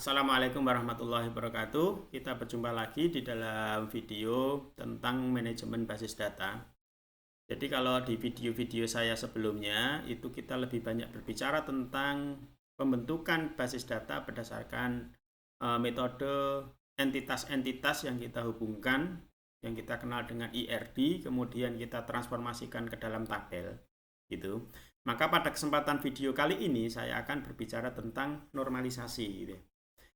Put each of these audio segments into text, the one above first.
Assalamualaikum warahmatullahi wabarakatuh. Kita berjumpa lagi di dalam video tentang manajemen basis data. Jadi kalau di video-video saya sebelumnya itu kita lebih banyak berbicara tentang pembentukan basis data berdasarkan metode entitas-entitas yang kita hubungkan, yang kita kenal dengan IRD, kemudian kita transformasikan ke dalam tabel gitu. Maka pada kesempatan video kali ini saya akan berbicara tentang normalisasi gitu.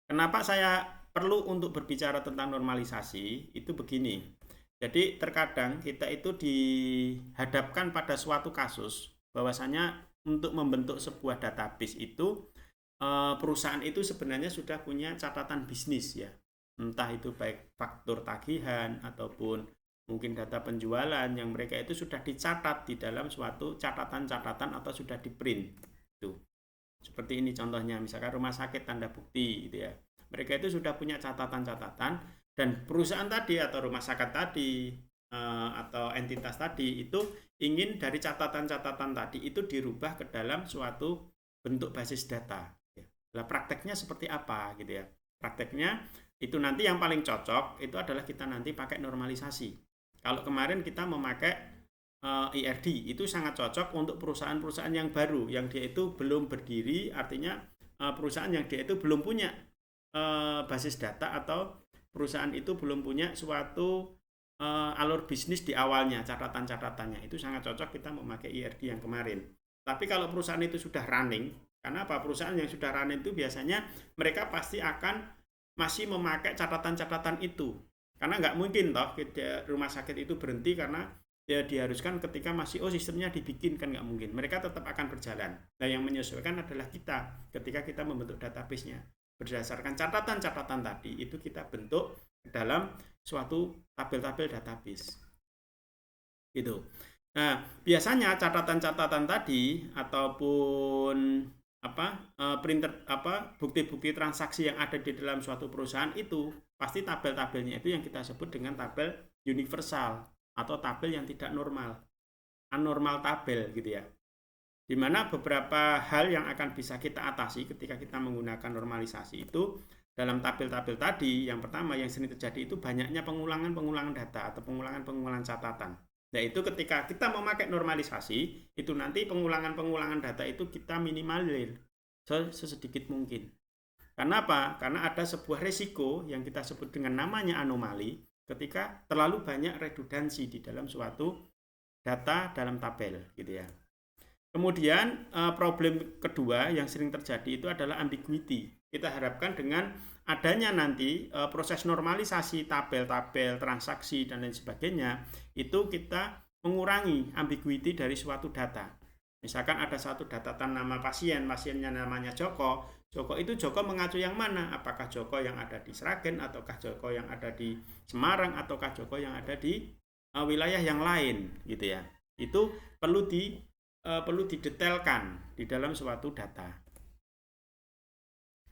Kenapa saya perlu untuk berbicara tentang normalisasi? Itu begini. Jadi terkadang kita itu dihadapkan pada suatu kasus bahwasanya untuk membentuk sebuah database itu perusahaan itu sebenarnya sudah punya catatan bisnis ya. Entah itu baik faktur tagihan ataupun mungkin data penjualan yang mereka itu sudah dicatat di dalam suatu catatan-catatan atau sudah di print. Tuh. Seperti ini contohnya, misalkan rumah sakit tanda bukti gitu ya. Mereka itu sudah punya catatan-catatan dan perusahaan tadi atau rumah sakit tadi atau entitas tadi itu ingin dari catatan-catatan tadi itu dirubah ke dalam suatu bentuk basis data. Nah, prakteknya seperti apa gitu ya. Prakteknya itu nanti yang paling cocok itu adalah kita nanti pakai normalisasi. Kalau kemarin kita memakai IRD itu sangat cocok untuk perusahaan-perusahaan yang baru yang dia itu belum berdiri, artinya perusahaan yang dia itu belum punya basis data atau perusahaan itu belum punya suatu alur bisnis di awalnya, catatan-catatannya itu sangat cocok kita memakai IRD yang kemarin. Tapi kalau perusahaan itu sudah running, karena apa, perusahaan yang sudah running itu biasanya mereka pasti akan masih memakai catatan-catatan itu, karena nggak mungkin toh rumah sakit itu berhenti karena ya diharuskan ketika masih sistemnya dibikin, kan nggak mungkin, mereka tetap akan berjalan. Nah yang menyesuaikan adalah kita ketika kita membentuk database-nya berdasarkan catatan-catatan tadi itu kita bentuk dalam suatu tabel-tabel database gitu. Nah biasanya catatan-catatan tadi ataupun printer bukti-bukti transaksi yang ada di dalam suatu perusahaan itu pasti tabel-tabelnya itu yang kita sebut dengan tabel universal atau tabel yang tidak normal, anormal tabel gitu ya. Dimana beberapa hal yang akan bisa kita atasi ketika kita menggunakan normalisasi itu dalam tabel-tabel tadi. Yang pertama yang sering terjadi itu banyaknya pengulangan-pengulangan data atau pengulangan-pengulangan catatan. Nah itu ketika kita memakai normalisasi itu nanti pengulangan-pengulangan data itu kita minimalir sesedikit mungkin. Karena apa? Karena ada sebuah resiko yang kita sebut dengan namanya anomali ketika terlalu banyak redundansi di dalam suatu data dalam tabel gitu ya. Kemudian problem kedua yang sering terjadi itu adalah ambiguity. Kita harapkan dengan adanya nanti proses normalisasi tabel-tabel transaksi dan lain sebagainya itu kita mengurangi ambiguity dari suatu data. Misalkan ada satu catatan nama pasien, pasiennya namanya Joko. Joko itu Joko mengacu yang mana? Apakah Joko yang ada di Sragen, ataukah Joko yang ada di Semarang, ataukah Joko yang ada di wilayah yang lain gitu ya. Itu perlu didetailkan di dalam suatu data.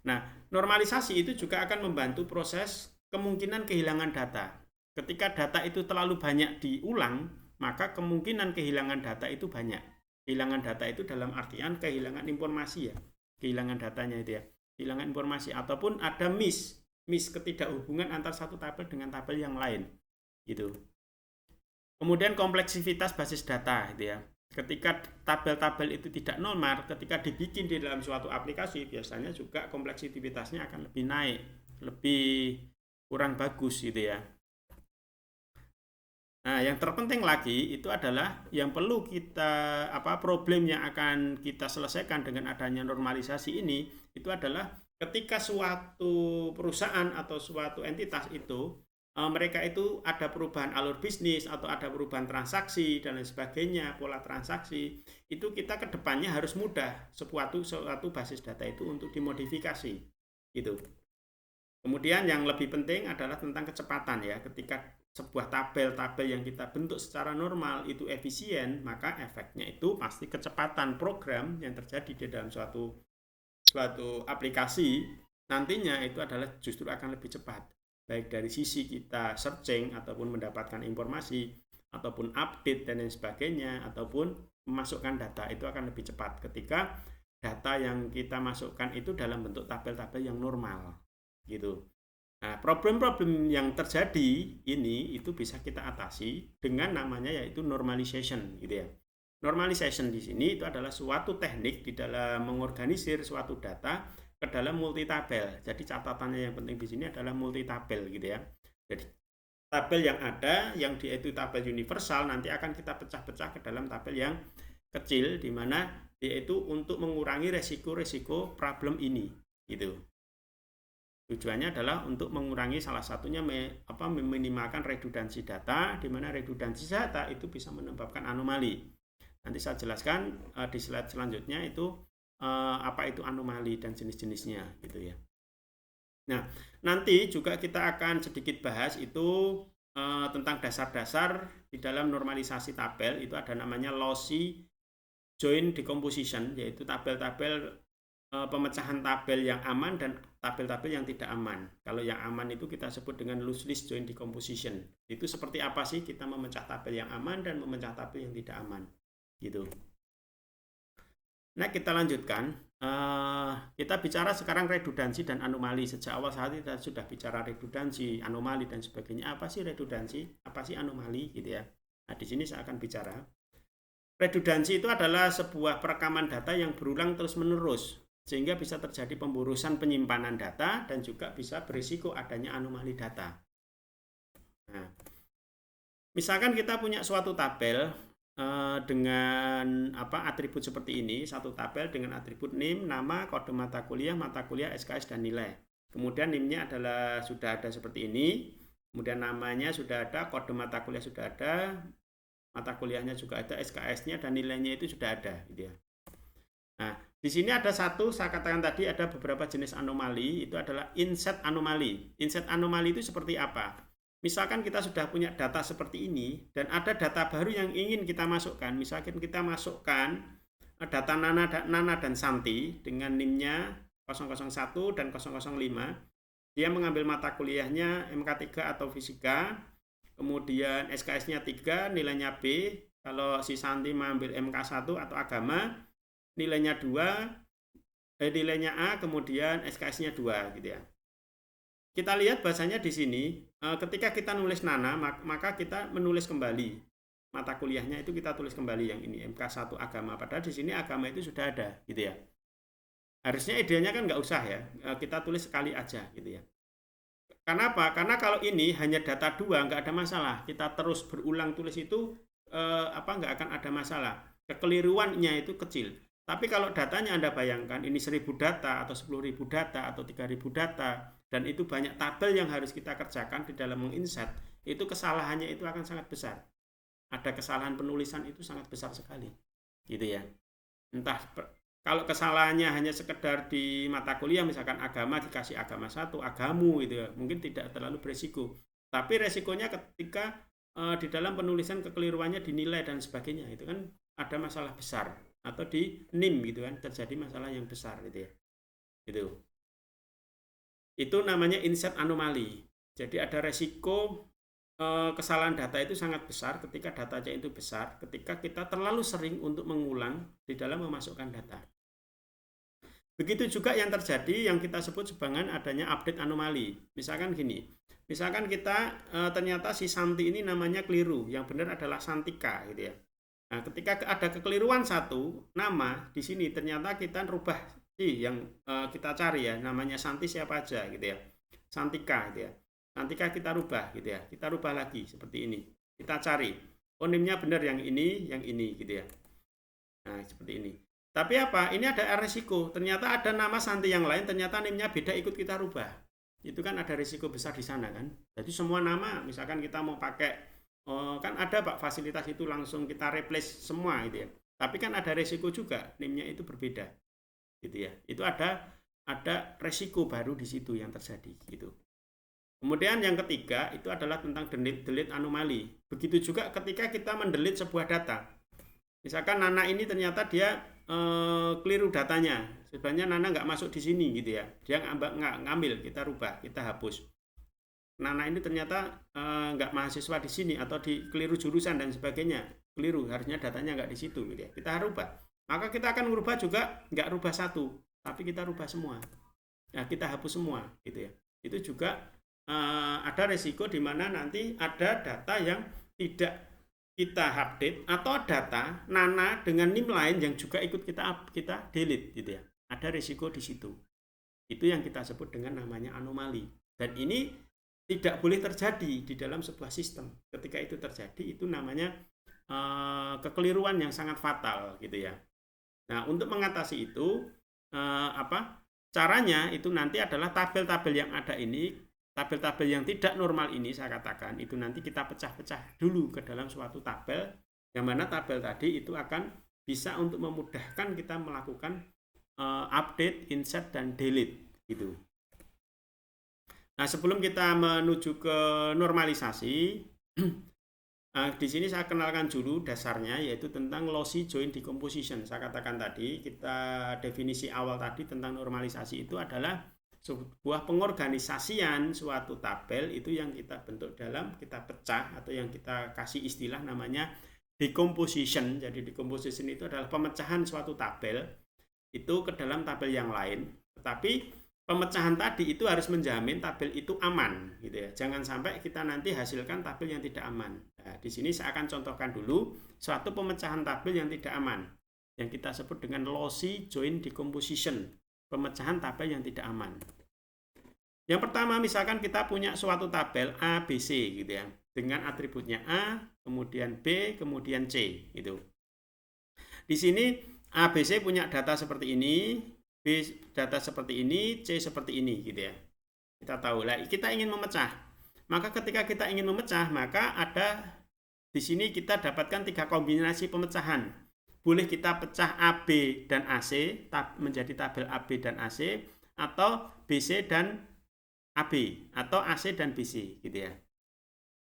Nah, normalisasi itu juga akan membantu proses kemungkinan kehilangan data. Ketika data itu terlalu banyak diulang, maka kemungkinan kehilangan data itu banyak. Kehilangan data itu dalam artian kehilangan informasi ya. Kehilangan datanya itu ya. Kehilangan informasi ataupun ada miss ketidakhubungan antara satu tabel dengan tabel yang lain. Gitu. Kemudian kompleksivitas basis data gitu ya. Ketika tabel-tabel itu tidak normal, ketika dibikin di dalam suatu aplikasi, biasanya juga kompleksivitasnya akan lebih naik, lebih kurang bagus gitu ya. Nah, yang terpenting lagi itu adalah yang perlu kita problem yang akan kita selesaikan dengan adanya normalisasi ini itu adalah ketika suatu perusahaan atau suatu entitas itu mereka itu ada perubahan alur bisnis atau ada perubahan transaksi dan lain sebagainya, pola transaksi, itu kita kedepannya harus mudah suatu basis data itu untuk dimodifikasi gitu. Kemudian yang lebih penting adalah tentang kecepatan ya. Ketika sebuah tabel-tabel yang kita bentuk secara normal itu efisien, maka efeknya itu pasti kecepatan program yang terjadi di dalam suatu aplikasi nantinya itu adalah justru akan lebih cepat. Baik dari sisi kita searching ataupun mendapatkan informasi ataupun update dan lain sebagainya ataupun memasukkan data itu akan lebih cepat ketika data yang kita masukkan itu dalam bentuk tabel-tabel yang normal gitu. Nah, problem-problem yang terjadi ini itu bisa kita atasi dengan namanya yaitu normalization gitu ya. Normalization di sini itu adalah suatu teknik di dalam mengorganisir suatu data ke dalam multi tabel. Jadi catatannya yang penting di sini adalah multi tabel gitu ya. Jadi tabel yang ada yang dia itu tabel universal nanti akan kita pecah-pecah ke dalam tabel yang kecil di mana dia itu untuk mengurangi resiko-resiko problem ini gitu. Tujuannya adalah untuk mengurangi salah satunya meminimalkan redundansi data, di mana redundansi data itu bisa menyebabkan anomali. Nanti saya jelaskan di slide selanjutnya itu apa itu anomali dan jenis-jenisnya gitu ya. Nah, nanti juga kita akan sedikit bahas itu tentang dasar-dasar di dalam normalisasi tabel. Itu ada namanya lossy joint decomposition, yaitu tabel-tabel pemecahan tabel yang aman dan tabel-tabel yang tidak aman. Kalau yang aman itu kita sebut dengan loosely joint decomposition. Itu seperti apa sih kita memecah tabel yang aman dan memecah tabel yang tidak aman gitu. Nah, kita lanjutkan. Kita bicara sekarang redundansi dan anomali. Sejak awal saat kita sudah bicara redundansi, anomali dan sebagainya. Apa sih redundansi? Apa sih anomali gitu ya. Nah, di sini saya akan bicara. Redundansi itu adalah sebuah perekaman data yang berulang terus-menerus, sehingga bisa terjadi pemborosan penyimpanan data dan juga bisa berisiko adanya anomali data. Nah, misalkan kita punya suatu tabel dengan atribut seperti ini, satu tabel dengan atribut NIM, nama, kode mata kuliah, SKS, dan nilai. Kemudian NIM-nya adalah sudah ada seperti ini, kemudian namanya sudah ada, kode mata kuliah sudah ada, mata kuliahnya juga ada, SKS-nya dan nilainya itu sudah ada gitu ya. Nah, di sini ada satu, saya katakan tadi ada beberapa jenis anomali, itu adalah inset anomali. Inset anomali itu seperti apa? Misalkan kita sudah punya data seperti ini, dan ada data baru yang ingin kita masukkan. Misalkan kita masukkan data Nana dan Santi dengan NIM-nya 001 dan 005. Dia mengambil mata kuliahnya MK3 atau Fisika, kemudian SKS-nya 3, nilainya B. Kalau si Santi mengambil MK1 atau Agama, nilainya 2, nilainya A, kemudian SKS-nya 2 gitu ya. Kita lihat bahasanya di sini, ketika kita nulis Nana, maka kita menulis kembali mata kuliahnya itu kita tulis kembali yang ini MK1 Agama, padahal di sini Agama itu sudah ada gitu ya. Harusnya idealnya kan nggak usah ya, kita tulis sekali aja gitu ya. Kenapa? Karena kalau ini hanya data 2 nggak ada masalah, kita terus berulang tulis itu nggak akan ada masalah, kekeliruannya itu kecil. Tapi kalau datanya Anda bayangkan ini 1000 data atau 10.000 data atau 3.000 data dan itu banyak tabel yang harus kita kerjakan di dalam menginsert, itu kesalahannya itu akan sangat besar. Ada kesalahan penulisan itu sangat besar sekali. Gitu ya. Entah kalau kesalahannya hanya sekedar di mata kuliah misalkan Agama dikasih Agama 1, Agamu gitu ya, mungkin tidak terlalu beresiko. Tapi resikonya ketika di dalam penulisan kekeliruannya dinilai dan sebagainya itu kan ada masalah besar. Atau di NIM gitu kan terjadi masalah yang besar gitu ya. Gitu. Itu namanya insert anomali. Jadi ada resiko kesalahan data itu sangat besar ketika datanya itu besar, ketika kita terlalu sering untuk mengulang di dalam memasukkan data. Begitu juga yang terjadi yang kita sebut sebagai adanya update anomali. Misalkan gini, misalkan kita ternyata si Santi ini namanya keliru, yang benar adalah Santika gitu ya. Nah, ketika ada kekeliruan satu nama di sini ternyata kita rubah sih yang kita cari ya, namanya Santi siapa aja gitu ya. Santika gitu ya. Santika kita rubah gitu ya. Kita rubah lagi seperti ini. Kita cari. Oh, NIM-nya benar yang ini gitu ya. Nah, seperti ini. Tapi apa? Ini ada resiko. Ternyata ada nama Santi yang lain, ternyata NIM-nya beda ikut kita rubah. Itu kan ada risiko besar di sana kan. Jadi semua nama misalkan kita mau pakai kan ada Pak fasilitas itu langsung kita replace semua gitu ya. Tapi kan ada resiko juga, NIM-nya itu berbeda. Gitu ya. Itu ada resiko baru di situ yang terjadi gitu. Kemudian yang ketiga itu adalah tentang delete anomali. Begitu juga ketika kita mendelete sebuah data. Misalkan Nana ini ternyata dia keliru datanya. Sebenarnya Nana nggak masuk di sini gitu ya. Dia nggak ngambil, kita rubah, kita hapus. Nana ini ternyata nggak mahasiswa di sini atau di keliru jurusan dan sebagainya, keliru, harusnya datanya nggak di situ gitu ya. Kita rubah. maka kita akan merubah juga nggak rubah satu, tapi kita rubah semua. Nah, kita hapus semua, gitu ya. Itu juga ada resiko di mana nanti ada data yang tidak kita update atau data nana dengan NIM lain yang juga ikut kita delete, gitu ya. Ada resiko di situ. Itu yang kita sebut dengan namanya anomali. Dan ini tidak boleh terjadi di dalam sebuah sistem. Ketika itu terjadi, itu namanya kekeliruan yang sangat fatal, gitu ya. Nah, untuk mengatasi itu caranya itu nanti adalah tabel-tabel yang ada ini, tabel-tabel yang tidak normal ini saya katakan, itu nanti kita pecah-pecah dulu ke dalam suatu tabel, yang mana tabel tadi itu akan bisa untuk memudahkan kita melakukan update, insert, dan delete, gitu. Nah, sebelum kita menuju ke normalisasi, di sini saya kenalkan dulu dasarnya, yaitu tentang lossy join decomposition. Saya katakan tadi, kita definisi awal tadi tentang normalisasi itu adalah sebuah pengorganisasian suatu tabel itu yang kita bentuk dalam, kita pecah atau yang kita kasih istilah namanya decomposition. Jadi decomposition itu adalah pemecahan suatu tabel itu ke dalam tabel yang lain. Tetapi pemecahan tadi itu harus menjamin tabel itu aman, gitu ya. Jangan sampai kita nanti hasilkan tabel yang tidak aman. Nah, di sini saya akan contohkan dulu suatu pemecahan tabel yang tidak aman, yang kita sebut dengan lossy join decomposition, pemecahan tabel yang tidak aman. Yang pertama, misalkan kita punya suatu tabel A, B, C, gitu ya, dengan atributnya A, kemudian B, kemudian C, gitu. Di sini A, B, C punya data seperti ini, B data seperti ini, C seperti ini, gitu ya. Kita tahu lah, kita ingin memecah. Maka ketika kita ingin memecah, maka ada di sini kita dapatkan 3 kombinasi pemecahan. Boleh kita pecah AB dan AC menjadi tabel AB dan AC, atau BC dan AB, atau AC dan BC, gitu ya.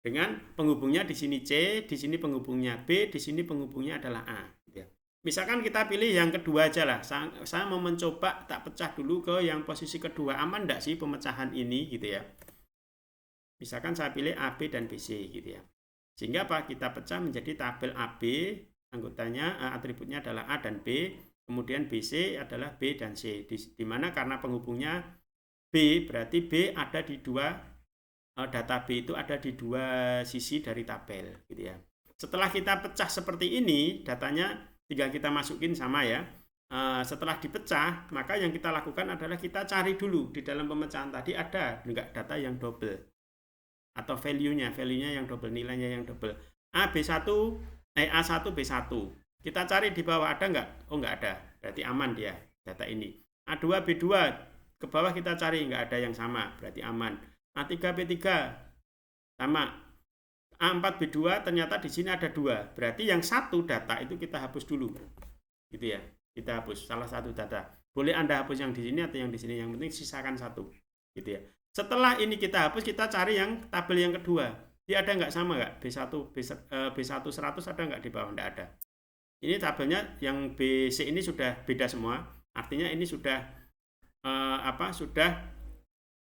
Dengan penghubungnya di sini C, di sini penghubungnya B, di sini penghubungnya adalah A, gitu ya. Misalkan kita pilih yang kedua aja lah. Saya mau mencoba tak pecah dulu ke yang posisi kedua. Aman enggak sih pemecahan ini, gitu ya. Misalkan saya pilih AB dan BC, gitu ya. Sehingga apa? Kita pecah menjadi tabel AB, anggotanya atributnya adalah A dan B, kemudian BC adalah B dan C. Di mana karena penghubungnya B, berarti B ada di dua, data B itu ada di dua sisi dari tabel, gitu ya. Setelah kita pecah seperti ini, datanya tinggal kita masukin sama ya. Setelah dipecah, maka yang kita lakukan adalah kita cari dulu di dalam pemecahan tadi ada enggak data yang double atau value-nya yang double, nilainya yang double. A1 B1. Kita cari di bawah ada enggak? Oh, enggak ada. Berarti aman dia data ini. A2 B2 ke bawah kita cari enggak ada yang sama, berarti aman. A3 B3 sama. A4 B2 ternyata di sini ada 2. Berarti yang satu data itu kita hapus dulu. Gitu ya. Kita hapus salah satu data. Boleh Anda hapus yang di sini atau yang di sini, yang penting sisakan satu. Gitu ya. Setelah ini kita hapus, kita cari yang tabel yang kedua. Dia ada nggak sama nggak? B1 100 ada nggak di bawah? Nggak ada. Ini tabelnya yang BC ini sudah beda semua. Artinya ini sudah sudah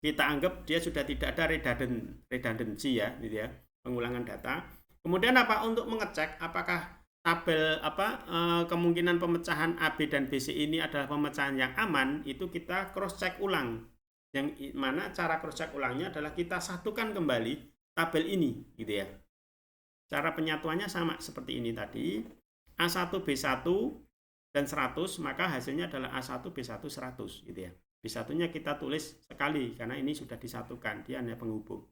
kita anggap dia sudah tidak ada redundancy ya, gitu ya. Pengulangan data. Kemudian apa? Untuk mengecek apakah tabel kemungkinan pemecahan AB dan BC ini adalah pemecahan yang aman, itu kita cross check ulang. Yang mana cara cross check ulangnya adalah kita satukan kembali tabel ini, gitu ya. Cara penyatuannya sama seperti ini tadi. A1 B1 dan 100, maka hasilnya adalah A1 B1 100, gitu ya. B1-nya kita tulis sekali karena ini sudah disatukan, dia hanya penghubung.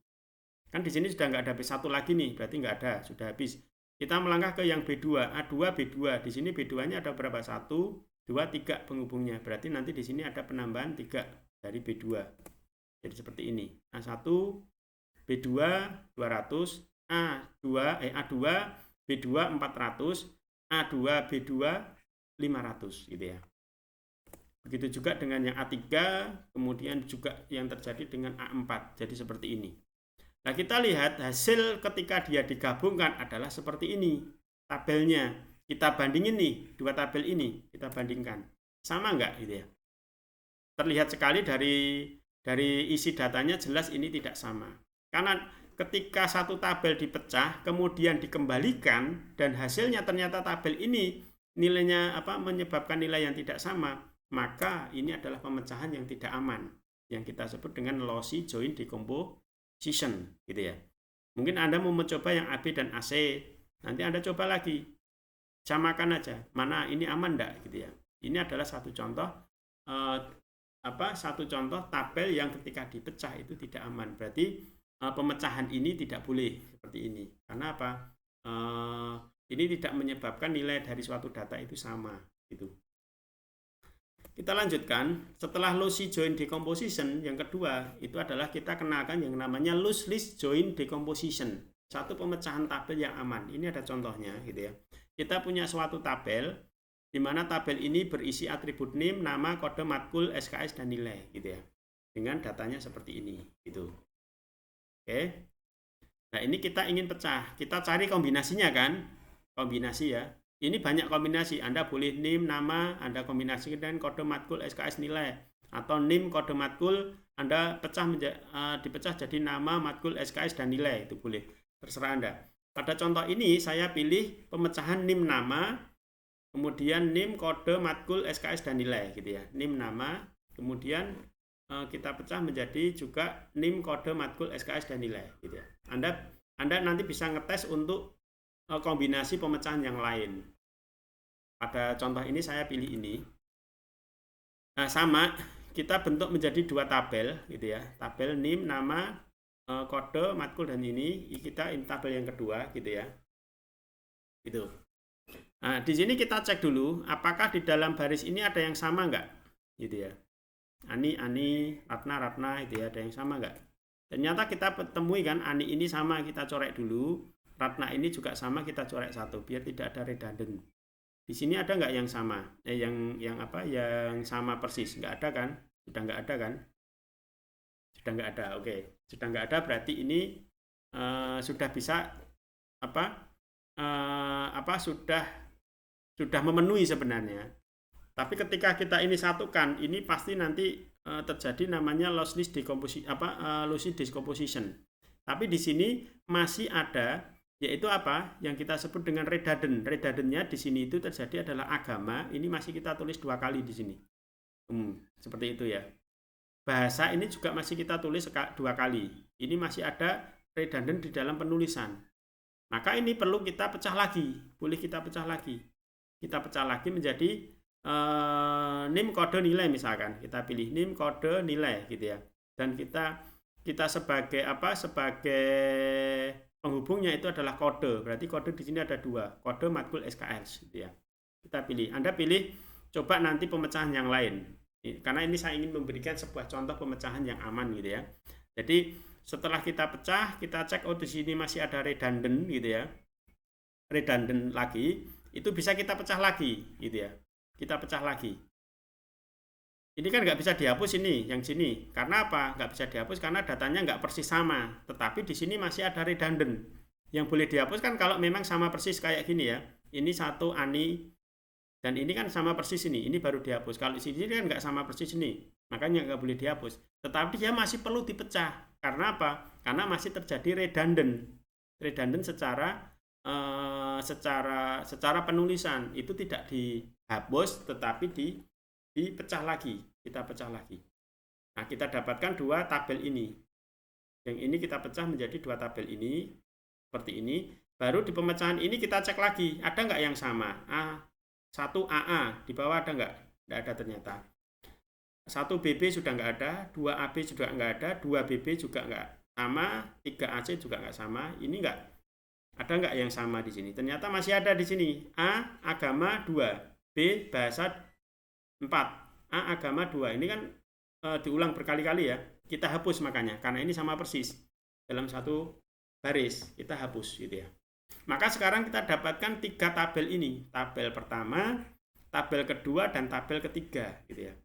Kan di sini sudah nggak ada B1 lagi nih, berarti nggak ada, sudah habis. Kita melangkah ke yang B2, A2, B2. Di sini B2-nya ada berapa? 1, 2, 3 penghubungnya. Berarti nanti di sini ada penambahan 3 dari B2. Jadi seperti ini. A1, B2, 200, A2, B2, 400, A2, B2, 500, gitu ya. Begitu juga dengan yang A3, kemudian juga yang terjadi dengan A4. Jadi seperti ini. Nah, kita lihat hasil ketika dia digabungkan adalah seperti ini. Tabelnya kita bandingin nih, dua tabel ini kita bandingkan. Sama enggak gitu ya? Terlihat sekali dari isi datanya jelas ini tidak sama. Karena ketika satu tabel dipecah kemudian dikembalikan dan hasilnya ternyata tabel ini nilainya menyebabkan nilai yang tidak sama, maka ini adalah pemecahan yang tidak aman, yang kita sebut dengan lossy joint decomposition, gitu ya. Mungkin Anda mau mencoba yang AB dan AC, nanti Anda coba lagi, samakan aja, mana ini aman enggak, gitu ya. Ini adalah satu contoh tabel yang ketika dipecah itu tidak aman. Berarti pemecahan ini tidak boleh seperti ini. Karena apa? Ini tidak menyebabkan nilai dari suatu data itu sama, gitu. Kita lanjutkan. Setelah lossy joint decomposition, yang kedua itu adalah kita kenalkan yang namanya lossless joint decomposition. Satu pemecahan tabel yang aman. Ini ada contohnya, gitu ya. Kita punya suatu tabel di mana tabel ini berisi atribut name, nama, kode, matkul, SKS, dan nilai, gitu ya. Dengan datanya seperti ini, gitu. Oke. Nah, ini kita ingin pecah. Kita cari kombinasinya kan? Kombinasi ya. Ini banyak kombinasi. Anda boleh name, nama, Anda kombinasi dengan kode, matkul, SKS, nilai. Atau name, kode, matkul, Anda dipecah jadi nama, matkul, SKS, dan nilai. Itu boleh. Terserah Anda. Pada contoh ini, saya pilih pemecahan name, nama, kemudian name, kode, matkul, SKS, dan nilai, gitu ya. Name, nama, kemudian kita pecah menjadi juga name, kode, matkul, SKS, dan nilai, gitu ya. Anda nanti bisa ngetes untuk kombinasi pemecahan yang lain. Pada contoh ini saya pilih ini. Nah, sama, kita bentuk menjadi dua tabel, gitu ya. Tabel name, nama, kode, matkul, dan ini kita tabel yang kedua, gitu ya. Gitu. Nah, di sini kita cek dulu apakah di dalam baris ini ada yang sama enggak, gitu ya. Ani, Ratna, itu ya, ada yang sama enggak? Ternyata kita temui kan, Ani ini sama, kita corek dulu. Ratna ini juga sama, kita corek satu biar tidak ada redundant. Di sini ada enggak yang sama? Yang sama persis? Enggak ada kan? Sudah enggak ada kan? Sudah enggak ada. Oke. Sudah enggak ada berarti ini sudah bisa sudah memenuhi sebenarnya. Tapi ketika kita ini satukan, ini pasti nanti terjadi namanya lossless decomposition. Tapi di sini masih ada, yaitu yang kita sebut dengan redundant. Redundantnya di sini itu terjadi adalah agama. Ini masih kita tulis 2 kali di sini. Seperti itu ya. Bahasa ini juga masih kita tulis 2 kali. Ini masih ada redundant di dalam penulisan. Maka ini perlu kita pecah lagi. Boleh kita pecah lagi. Kita pecah lagi menjadi name, kode, nilai misalkan. Kita pilih name, kode, nilai, gitu ya. Dan kita sebagai penghubungnya itu adalah kode. Berarti kode di sini ada 2, kode, matkul, SKS, gitu ya. Kita pilih. Anda pilih coba nanti pemecahan yang lain. Karena ini saya ingin memberikan sebuah contoh pemecahan yang aman, gitu ya. Jadi setelah kita pecah, kita cek di sini masih ada redundant, gitu ya. Redundant lagi, itu bisa kita pecah lagi, gitu ya. Kita pecah lagi. Ini kan nggak bisa dihapus ini, yang sini. Karena apa? Nggak bisa dihapus karena datanya nggak persis sama. Tetapi di sini masih ada redundant. Yang boleh dihapus kan kalau memang sama persis kayak gini ya. Ini satu Ani, dan ini kan sama persis ini. Ini baru dihapus. Kalau di sini kan nggak sama persis ini. Makanya nggak boleh dihapus. Tetapi dia masih perlu dipecah. Karena apa? Karena masih terjadi redundant. Redundant secara penulisan itu tidak dihapus, tetapi dipecah lagi. Kita pecah lagi. Nah, kita dapatkan 2 tabel ini. Yang ini kita pecah menjadi 2 tabel ini, seperti ini. Baru di pemecahan ini kita cek lagi, ada nggak yang sama? 1 AA, di bawah ada nggak? Nggak ada ternyata. 1 BB sudah nggak ada, 2 AB juga nggak ada, 2 BB juga nggak sama, 3 AC juga nggak sama. Ini nggak. Ada nggak yang sama di sini? Ternyata masih ada di sini. A, agama 2. B, bahasa 4. A, agama 2. Ini kan diulang berkali-kali ya. Kita hapus makanya. Karena ini sama persis. Dalam satu baris. Kita hapus gitu ya. Maka sekarang kita dapatkan 3 tabel ini. Tabel pertama, tabel kedua, dan tabel ketiga. Gitu ya.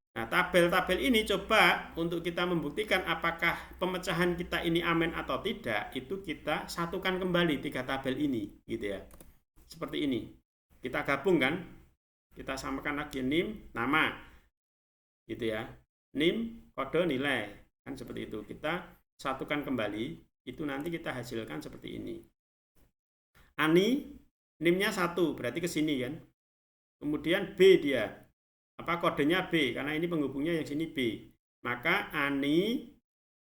Nah, tabel-tabel ini coba untuk kita membuktikan apakah pemecahan kita ini aman atau tidak, itu kita satukan kembali 3 tabel ini, gitu ya. Seperti ini. Kita gabungkan, kita samakan lagi name, nama, gitu ya. Name, kode, nilai, kan seperti itu. Kita satukan kembali, itu nanti kita hasilkan seperti ini. Ani, name-nya 1, berarti ke sini kan. kemudian B dia, kodenya B, karena ini penghubungnya yang sini B. Maka ANI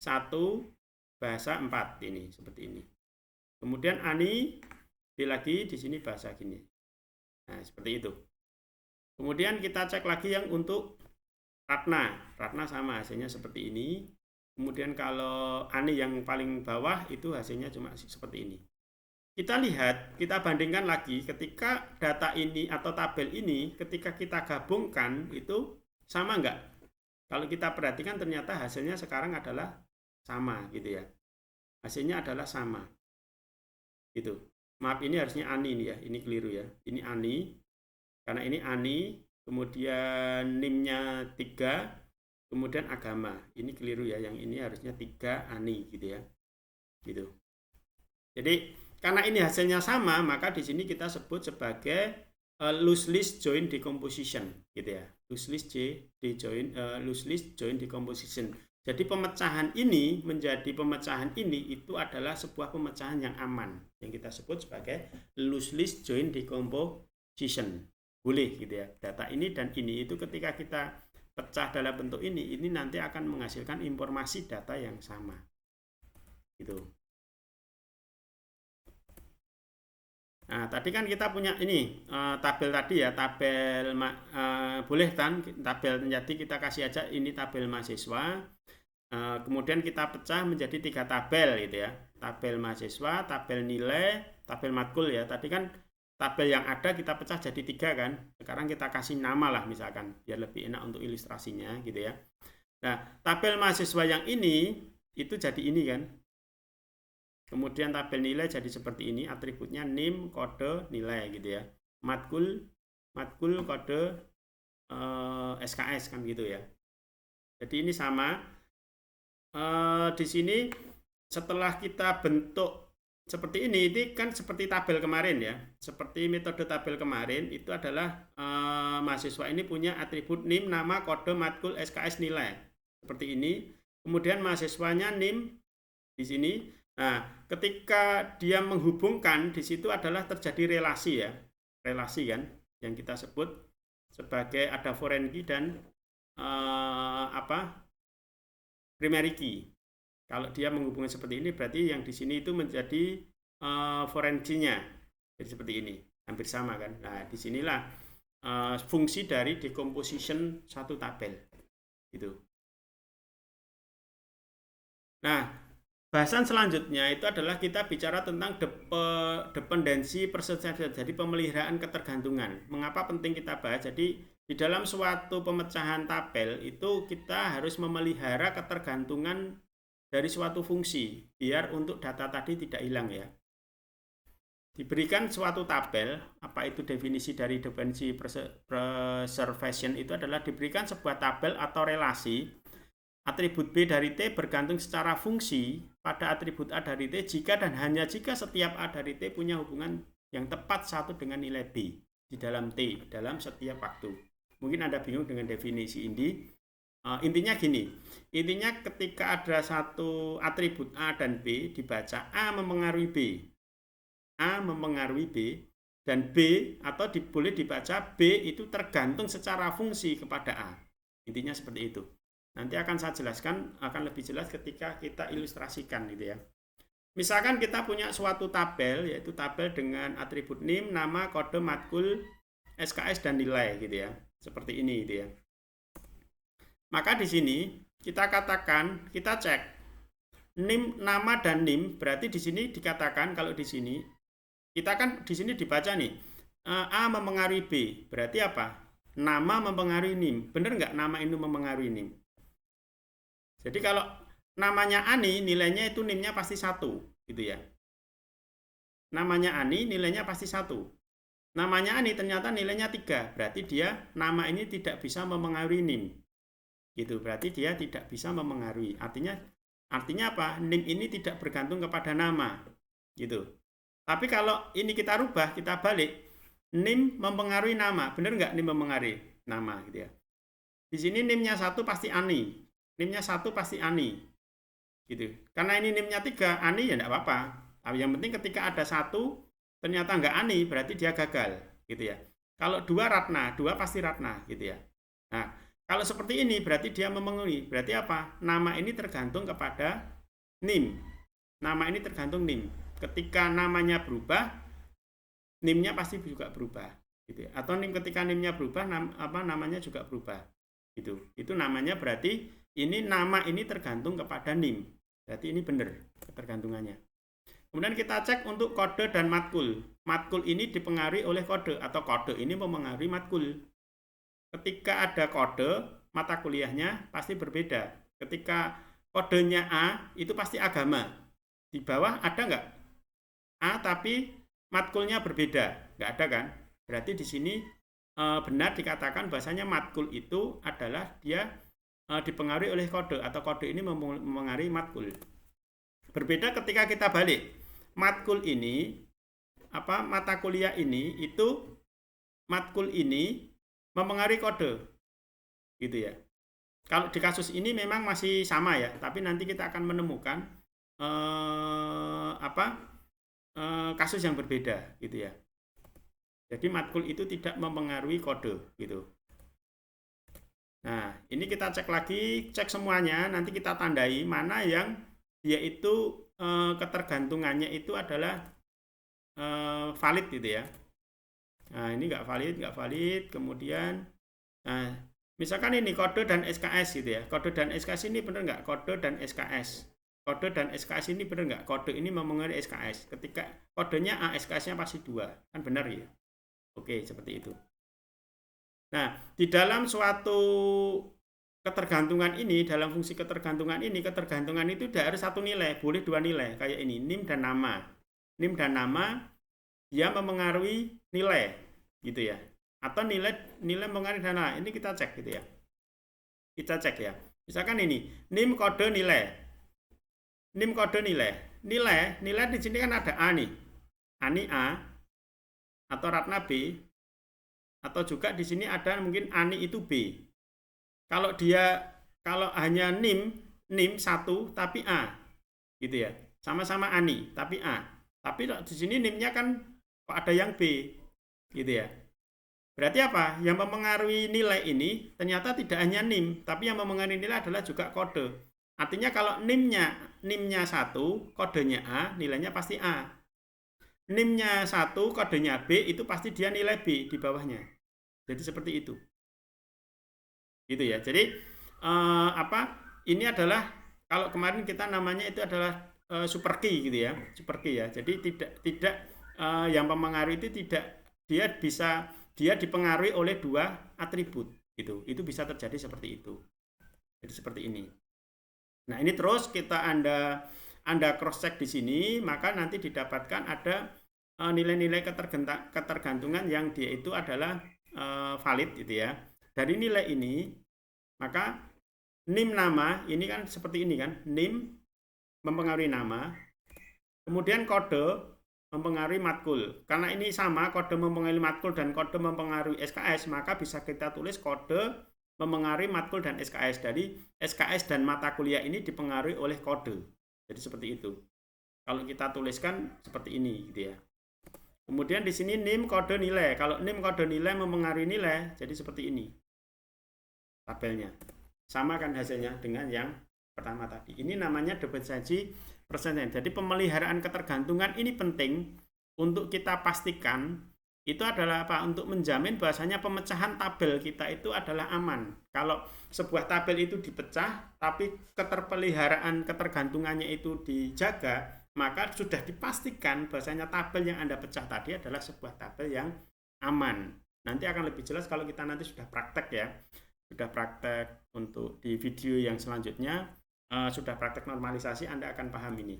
1 bahasa 4 ini, seperti ini. Kemudian ANI B lagi, di sini bahasa gini. Nah, seperti itu. Kemudian kita cek lagi yang untuk Ratna. Ratna sama, hasilnya seperti ini. Kemudian kalau ANI yang paling bawah itu hasilnya cuma seperti ini. Kita lihat, kita bandingkan lagi ketika data ini atau tabel ini ketika kita gabungkan itu sama enggak? Kalau kita perhatikan ternyata hasilnya sekarang adalah sama gitu ya. Hasilnya adalah sama. Gitu. Maaf, ini harusnya ANI nih ya, ini keliru ya. Ini ANI. Karena ini ANI, kemudian NIM-nya 3, kemudian agama. Ini keliru ya, yang ini harusnya 3 ANI gitu ya. Gitu. Jadi karena ini hasilnya sama, maka di sini kita sebut sebagai loose list join decomposition gitu ya. Loose list join decomposition. Jadi pemecahan ini menjadi pemecahan ini itu adalah sebuah pemecahan yang aman yang kita sebut sebagai loose list join decomposition. Boleh gitu ya. Data ini dan ini itu ketika kita pecah dalam bentuk ini nanti akan menghasilkan informasi data yang sama. Gitu. Nah, tadi kan kita punya ini tabel tadi ya, tabel boleh kan tabel, jadi kita kasih aja ini tabel mahasiswa. Kemudian kita pecah menjadi 3 tabel gitu ya. Tabel mahasiswa, tabel nilai, tabel matkul ya. Tadi kan tabel yang ada kita pecah jadi 3 kan. Sekarang kita kasih nama lah misalkan biar lebih enak untuk ilustrasinya gitu ya. Nah, tabel mahasiswa yang ini itu jadi ini kan. Kemudian tabel nilai jadi seperti ini, atributnya NIM, kode, nilai gitu ya. Matkul kode SKS kan gitu ya. Jadi ini sama. Di sini setelah kita bentuk seperti ini kan seperti tabel kemarin ya. Seperti metode tabel kemarin itu adalah mahasiswa ini punya atribut NIM, nama, kode, matkul, SKS, nilai. Seperti ini. Kemudian mahasiswanya NIM di sini. Nah, ketika dia menghubungkan di situ adalah terjadi relasi ya. Relasi kan yang kita sebut sebagai ada foreign key dan primary key. Kalau dia menghubungkan seperti ini berarti yang di sini itu menjadi foreign key-nya. Jadi seperti ini, hampir sama kan. Nah, disinilah fungsi dari decomposition satu tabel. Gitu. Nah, bahasan selanjutnya itu adalah kita bicara tentang dependensi persesianan, jadi pemeliharaan ketergantungan. Mengapa penting kita bahas? Jadi di dalam suatu pemecahan tabel itu kita harus memelihara ketergantungan dari suatu fungsi biar untuk data tadi tidak hilang ya. Diberikan suatu tabel, apa itu definisi dari dependency preservation itu adalah diberikan sebuah tabel atau relasi atribut B dari T bergantung secara fungsi pada atribut A dari T jika dan hanya jika setiap A dari T punya hubungan yang tepat satu dengan nilai B di dalam T dalam setiap waktu. Mungkin Anda bingung dengan definisi ini. Intinya gini, intinya ketika ada satu atribut A dan B dibaca A mempengaruhi B. A mempengaruhi B dan B atau boleh dibaca B itu tergantung secara fungsi kepada A. Intinya seperti itu. Nanti akan saya jelaskan, akan lebih jelas ketika kita ilustrasikan gitu ya. Misalkan kita punya suatu tabel, yaitu tabel dengan atribut NIM, nama, kode, matkul, SKS, dan nilai gitu ya. Seperti ini gitu ya. Maka di sini kita katakan, kita cek NIM, nama dan NIM, berarti di sini dikatakan kalau di sini kita kan di sini dibaca nih A mempengaruhi B, berarti apa? Nama mempengaruhi NIM. Benar nggak nama ini mempengaruhi NIM? Jadi kalau namanya Ani, nilainya itu NIM-nya pasti 1, gitu ya. Namanya Ani, nilainya pasti 1. Namanya Ani ternyata nilainya 3, berarti dia nama ini tidak bisa mempengaruhi NIM. Gitu, berarti dia tidak bisa mempengaruhi. Artinya apa? NIM ini tidak bergantung kepada nama. Gitu. Tapi kalau ini kita rubah, kita balik, NIM mempengaruhi nama. Benar nggak NIM mempengaruhi nama gitu ya. Di sini NIM-nya 1 pasti Ani. NIM-nya 1 pasti Ani. Gitu. Karena ini NIM-nya 3, Ani ya enggak apa-apa. Tapi yang penting ketika ada 1 ternyata enggak Ani, berarti dia gagal, gitu ya. Kalau 2 Ratna, 2 pasti Ratna gitu ya. Nah, kalau seperti ini berarti dia memenuhi. Berarti apa? Nama ini tergantung kepada NIM. Nama ini tergantung NIM. Ketika namanya berubah, NIM-nya pasti juga berubah gitu ya. Atau NIM ketika NIM-nya berubah, namanya juga berubah. Gitu. Itu namanya berarti ini nama ini tergantung kepada NIM. Berarti ini benar ketergantungannya. Kemudian kita cek untuk kode dan matkul. Matkul ini dipengaruhi oleh kode atau kode ini memengaruhi matkul. Ketika ada kode, mata kuliahnya pasti berbeda. Ketika kodenya A, itu pasti agama. Di bawah ada nggak? A tapi matkulnya berbeda. Nggak ada kan? Berarti di sini benar dikatakan bahasanya matkul itu adalah dia dipengaruhi oleh kode atau kode ini memengaruhi matkul. Berbeda ketika kita balik. Matkul ini mata kuliah ini itu matkul ini memengaruhi kode gitu ya. Kalau di kasus ini memang masih sama ya, tapi nanti kita akan menemukan kasus yang berbeda gitu ya. Jadi matkul itu tidak memengaruhi kode gitu. Nah, ini kita cek lagi, cek semuanya, nanti kita tandai mana yang dia itu ketergantungannya itu adalah valid gitu ya. Nah, ini nggak valid, kemudian nah, misalkan ini kode dan SKS gitu ya. Kode dan SKS ini benar nggak? Kode dan SKS. Kode dan SKS ini benar nggak? Kode ini memengaruhi SKS. Ketika kodenya A, SKS-nya pasti 2. Kan benar ya? Oke, seperti itu. Nah, di dalam suatu ketergantungan ini, dalam fungsi ketergantungan ini, ketergantungan itu tidak harus satu nilai, boleh 2 nilai. Kayak ini, NIM dan nama. NIM dan nama dia memengaruhi nilai gitu ya, atau nilai memengaruhi dana. Ini kita cek gitu ya, kita cek ya. Misalkan ini NIM kode nilai, NIM kode nilai di sini kan ada A nih, Ani A atau Ratna B, atau juga di sini ada mungkin Ani itu B. Kalau hanya NIM 1 tapi A gitu ya, sama-sama Ani tapi A, tapi di sini NIM-nya kan ada yang B gitu ya. Berarti apa? Yang memengaruhi nilai ini ternyata tidak hanya NIM, tapi yang memengaruhi nilai adalah juga kode. Artinya kalau NIM-nya 1, kodenya A, nilainya pasti A. NIM-nya 1, kodenya B, itu pasti dia nilai B di bawahnya. Jadi seperti itu. Gitu ya. Jadi ini adalah kalau kemarin kita namanya itu adalah super key gitu ya. Super key ya. Jadi tidak yang mempengaruhi itu tidak dia dipengaruhi oleh 2 atribut gitu. Itu bisa terjadi seperti itu. Jadi seperti ini. Nah, ini terus kita Anda cross check di sini, maka nanti didapatkan ada nilai-nilai ketergantungan yang dia itu adalah valid gitu ya. Dari nilai ini, maka NIM nama ini kan seperti ini kan, NIM mempengaruhi nama, kemudian kode mempengaruhi matkul. Karena ini sama, kode mempengaruhi matkul dan kode mempengaruhi SKS, maka bisa kita tulis kode mempengaruhi matkul dan SKS. Dari SKS dan mata kuliah ini dipengaruhi oleh kode. Jadi seperti itu. Kalau kita tuliskan seperti ini gitu ya. Kemudian di sini NIM kode nilai. Kalau NIM kode nilai mempengaruhi nilai, jadi seperti ini tabelnya. Sama kan hasilnya dengan yang pertama tadi. Ini namanya dependency percentage. Jadi pemeliharaan ketergantungan ini penting untuk kita pastikan itu adalah apa? Untuk menjamin bahasanya pemecahan tabel kita itu adalah aman. Kalau sebuah tabel itu dipecah, tapi keterpeliharaan ketergantungannya itu dijaga, maka sudah dipastikan bahasanya tabel yang Anda pecah tadi adalah sebuah tabel yang aman. Nanti akan lebih jelas kalau kita nanti sudah praktek ya. Sudah praktek untuk di video yang selanjutnya, sudah praktek normalisasi, Anda akan paham ini.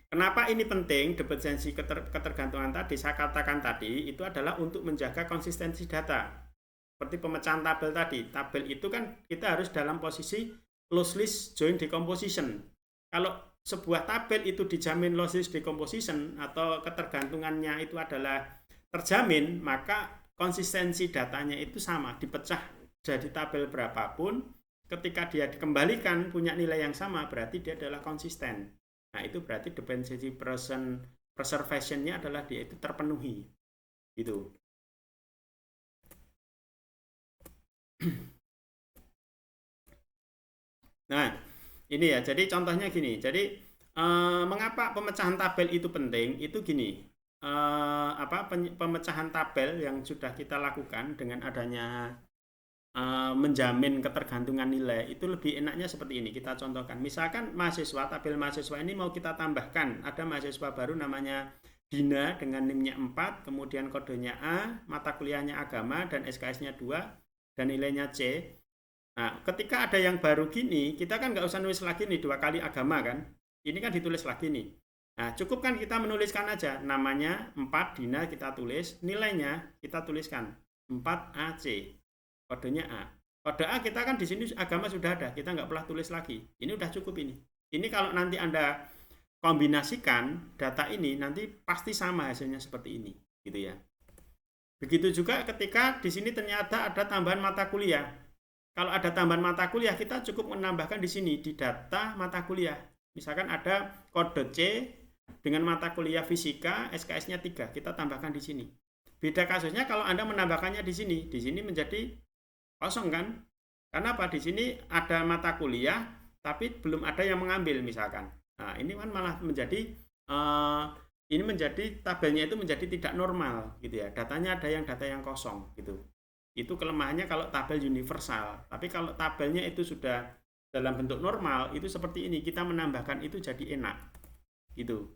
Kenapa ini penting? Dependensi ketergantungan tadi, saya katakan tadi, itu adalah untuk menjaga konsistensi data. Seperti pemecahan tabel tadi. Tabel itu kan kita harus dalam posisi lossless joint decomposition. Kalau sebuah tabel itu dijamin lossless decomposition atau ketergantungannya itu adalah terjamin, maka konsistensi datanya itu sama, dipecah jadi tabel berapapun, ketika dia dikembalikan punya nilai yang sama, berarti dia adalah konsisten. Nah, itu berarti dependency preservation-nya adalah dia itu terpenuhi. Gitu. Nah, ini ya. Jadi contohnya gini. Jadi mengapa pemecahan tabel itu penting? Itu gini. Pemecahan tabel yang sudah kita lakukan dengan adanya menjamin ketergantungan nilai itu lebih enaknya seperti ini. Kita contohkan. Misalkan mahasiswa, tabel mahasiswa ini mau kita tambahkan. Ada mahasiswa baru namanya Dina dengan NIM-nya 4, kemudian kodenya A, mata kuliahnya agama dan SKS-nya 2 dan nilainya C. Nah, ketika ada yang baru gini, kita kan nggak usah nulis lagi nih 2 kali agama kan. Ini kan ditulis lagi nih. Nah, cukup kan kita menuliskan aja namanya 4 Dina kita tulis, nilainya kita tuliskan 4AC. Kodenya A. Kode A kita kan di sini agama sudah ada, kita nggak perlu tulis lagi. Ini udah cukup ini. Ini kalau nanti Anda kombinasikan data ini nanti pasti sama hasilnya seperti ini, gitu ya. Begitu juga ketika di sini ternyata ada tambahan mata kuliah. Kalau ada tambahan mata kuliah, kita cukup menambahkan di sini di data mata kuliah. Misalkan ada kode C dengan mata kuliah fisika, SKS-nya 3, kita tambahkan di sini. Beda kasusnya kalau Anda menambahkannya di sini menjadi kosong kan? Karena apa? Di sini ada mata kuliah, tapi belum ada yang mengambil misalkan. Nah, ini kan malah menjadi ini menjadi tabelnya itu menjadi tidak normal gitu ya. Datanya ada yang data yang kosong gitu. Itu kelemahannya kalau tabel universal. Tapi kalau tabelnya itu sudah dalam bentuk normal, itu seperti ini. Kita menambahkan itu jadi enak. Gitu.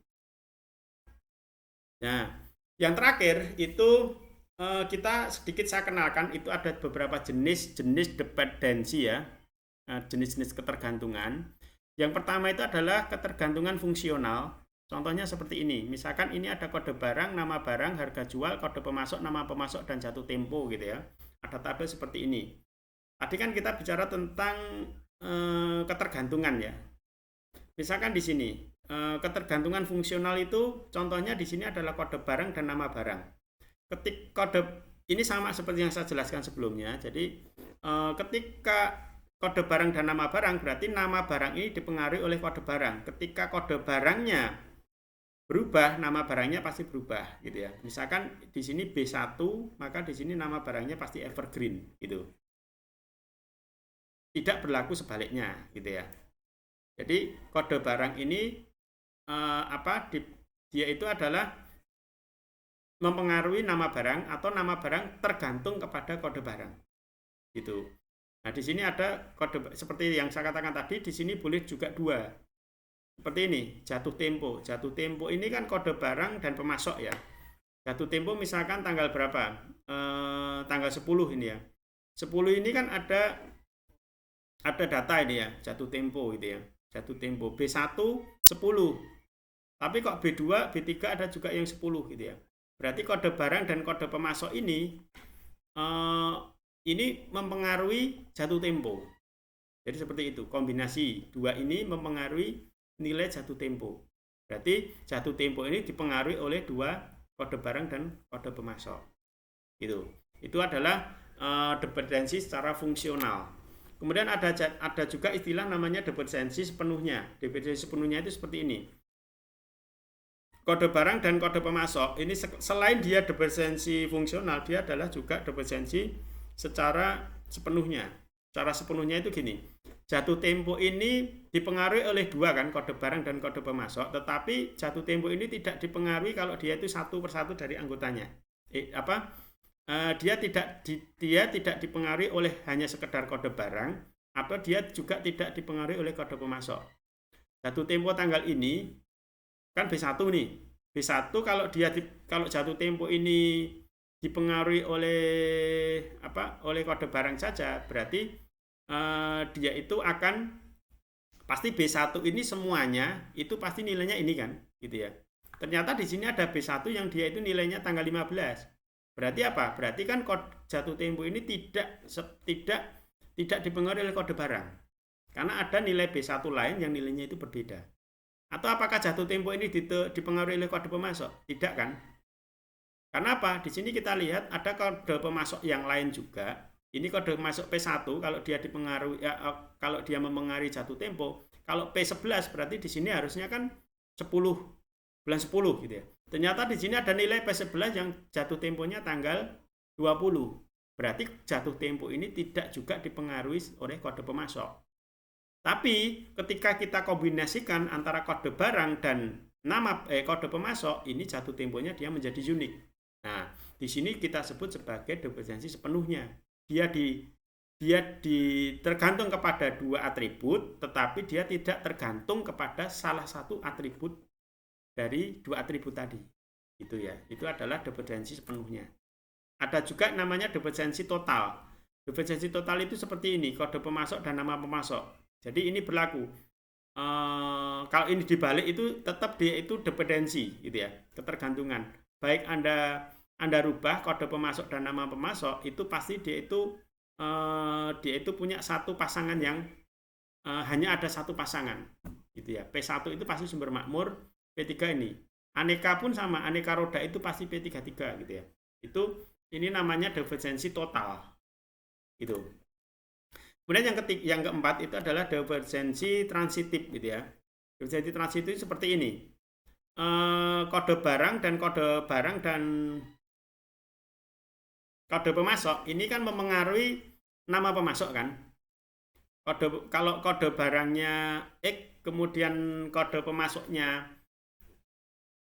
Nah, yang terakhir itu kita sedikit saya kenalkan itu ada beberapa jenis-jenis dependensi ya. Jenis-jenis ketergantungan. Yang pertama itu adalah ketergantungan fungsional. Contohnya seperti ini. Misalkan ini ada kode barang, nama barang, harga jual, kode pemasok, nama pemasok, dan jatuh tempo gitu ya. Ada tabel seperti ini. Tadi kan kita bicara tentang ketergantungan ya. Misalkan di sini ketergantungan fungsional itu contohnya di sini adalah kode barang dan nama barang. Ketik kode ini sama seperti yang saya jelaskan sebelumnya. Jadi ketika kode barang dan nama barang berarti nama barang ini dipengaruhi oleh kode barang. Ketika kode barangnya berubah, nama barangnya pasti berubah gitu ya. Misalkan di sini B1, maka di sini nama barangnya pasti evergreen gitu. Tidak berlaku sebaliknya gitu ya. Jadi kode barang ini dia itu adalah mempengaruhi nama barang atau nama barang tergantung kepada kode barang. Gitu. Nah, di sini ada kode seperti yang saya katakan tadi, di sini boleh juga 2. Seperti ini, jatuh tempo. Jatuh tempo ini kan kode barang dan pemasok ya. Jatuh tempo misalkan tanggal berapa? Tanggal 10 ini ya. 10 ini kan ada data ini ya, jatuh tempo gitu ya. Jatuh tempo B1 10. Tapi kok B2, B3 ada juga yang 10 gitu ya. Berarti kode barang dan kode pemasok ini mempengaruhi jatuh tempo. Jadi seperti itu, kombinasi 2 ini mempengaruhi nilai jatuh tempo. Berarti jatuh tempo ini dipengaruhi oleh 2 kode barang dan kode pemasok. Gitu. Itu adalah dependensi secara fungsional. Kemudian ada juga istilah namanya dependensi sepenuhnya. Dependensi sepenuhnya itu seperti ini. Kode barang dan kode pemasok ini selain dia dependensi fungsional, dia adalah juga dependensi secara sepenuhnya. Cara sepenuhnya itu gini. Jatuh tempo ini dipengaruhi oleh 2 kan, kode barang dan kode pemasok, tetapi jatuh tempo ini tidak dipengaruhi kalau dia itu satu persatu dari anggotanya. Dia tidak dipengaruhi oleh hanya sekedar kode barang atau dia juga tidak dipengaruhi oleh kode pemasok. Jatuh tempo tanggal ini kan B1 nih. B1 kalau jatuh tempo ini dipengaruhi oleh kode barang saja, berarti dia itu akan pasti B1 ini semuanya itu pasti nilainya ini kan, gitu ya. Ternyata di sini ada B1 yang dia itu nilainya tanggal 15. Berarti apa? Berarti kan jatuh tempo ini tidak dipengaruhi oleh kode barang. Karena ada nilai B1 lain yang nilainya itu berbeda. Atau apakah jatuh tempo ini dipengaruhi oleh kode pemasok? Tidak kan? Karena apa? Di sini kita lihat ada kode pemasok yang lain juga. Ini kode pemasok P1 kalau dia dipengaruhi kalau dia mempengaruhi jatuh tempo. Kalau P11 berarti di sini harusnya kan 10 bulan 10 gitu ya. Ternyata di sini ada nilai P11 yang jatuh temponya tanggal 20. Berarti jatuh tempo ini tidak juga dipengaruhi oleh kode pemasok. Tapi ketika kita kombinasikan antara kode barang dan nama kode pemasok, ini jatuh temponya dia menjadi unik. Nah, di sini kita sebut sebagai divergensi sepenuhnya. Dia tergantung kepada dua atribut, tetapi dia tidak tergantung kepada salah satu atribut dari dua atribut tadi. Itu ya. Itu adalah divergensi sepenuhnya. Ada juga namanya divergensi total. Divergensi total itu seperti ini, kode pemasok dan nama pemasok. Jadi ini berlaku. Kalau ini dibalik itu tetap dia itu dependensi, gitu ya, ketergantungan. Baik Anda rubah kode pemasok dan nama pemasok, itu pasti dia itu punya satu pasangan yang hanya ada satu pasangan, gitu ya. P1 itu pasti sumber makmur, P3 ini. Aneka pun sama, aneka roda itu pasti P33, gitu ya. Ini namanya divergensi total, gitu. Kemudian yang keempat itu adalah divergensi transitif, gitu ya. Divergensi transitif seperti ini. Kode barang dan kode pemasok ini kan mempengaruhi nama pemasok kan. Kalau kode barangnya X, kemudian kode pemasoknya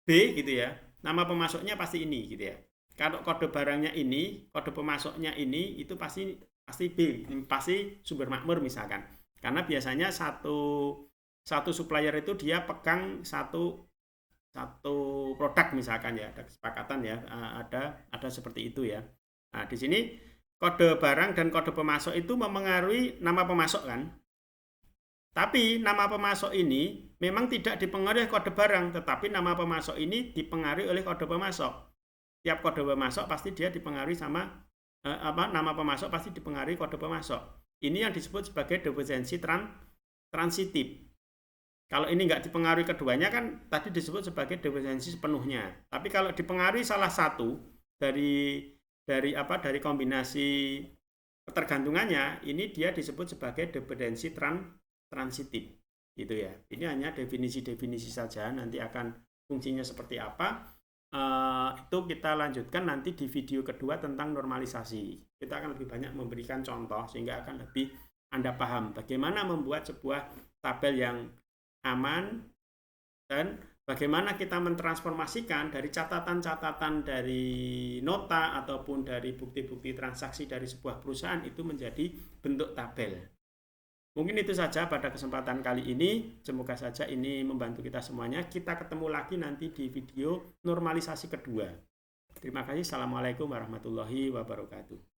B, gitu ya. Nama pemasoknya pasti ini, gitu ya. Kalau kode barangnya ini, kode pemasoknya ini, itu pasti B, pasti sumber makmur misalkan. Karena biasanya satu supplier itu dia pegang satu produk misalkan ya, ada kesepakatan ya, ada seperti itu ya. Nah, di sini kode barang dan kode pemasok itu mempengaruhi nama pemasok kan. Tapi nama pemasok ini memang tidak dipengaruhi oleh kode barang, tetapi nama pemasok ini dipengaruhi oleh kode pemasok. Tiap kode pemasok pasti dia dipengaruhi sama nama pemasok pasti dipengaruhi kode pemasok. Ini yang disebut sebagai divergensi transitif. Kalau ini nggak dipengaruhi keduanya kan tadi disebut sebagai divergensi sepenuhnya. Tapi kalau dipengaruhi salah satu dari kombinasi ketergantungannya, ini dia disebut sebagai divergensi transitif. Gitu ya. Ini hanya definisi-definisi saja, nanti akan fungsinya seperti apa. Itu kita lanjutkan nanti di video kedua tentang normalisasi. Kita akan lebih banyak memberikan contoh sehingga akan lebih Anda paham bagaimana membuat sebuah tabel yang aman dan bagaimana kita mentransformasikan dari catatan-catatan dari nota ataupun dari bukti-bukti transaksi dari sebuah perusahaan itu menjadi bentuk tabel. Mungkin itu saja pada kesempatan kali ini. Semoga saja ini membantu kita semuanya. Kita ketemu lagi nanti di video normalisasi kedua. Terima kasih. Assalamualaikum warahmatullahi wabarakatuh.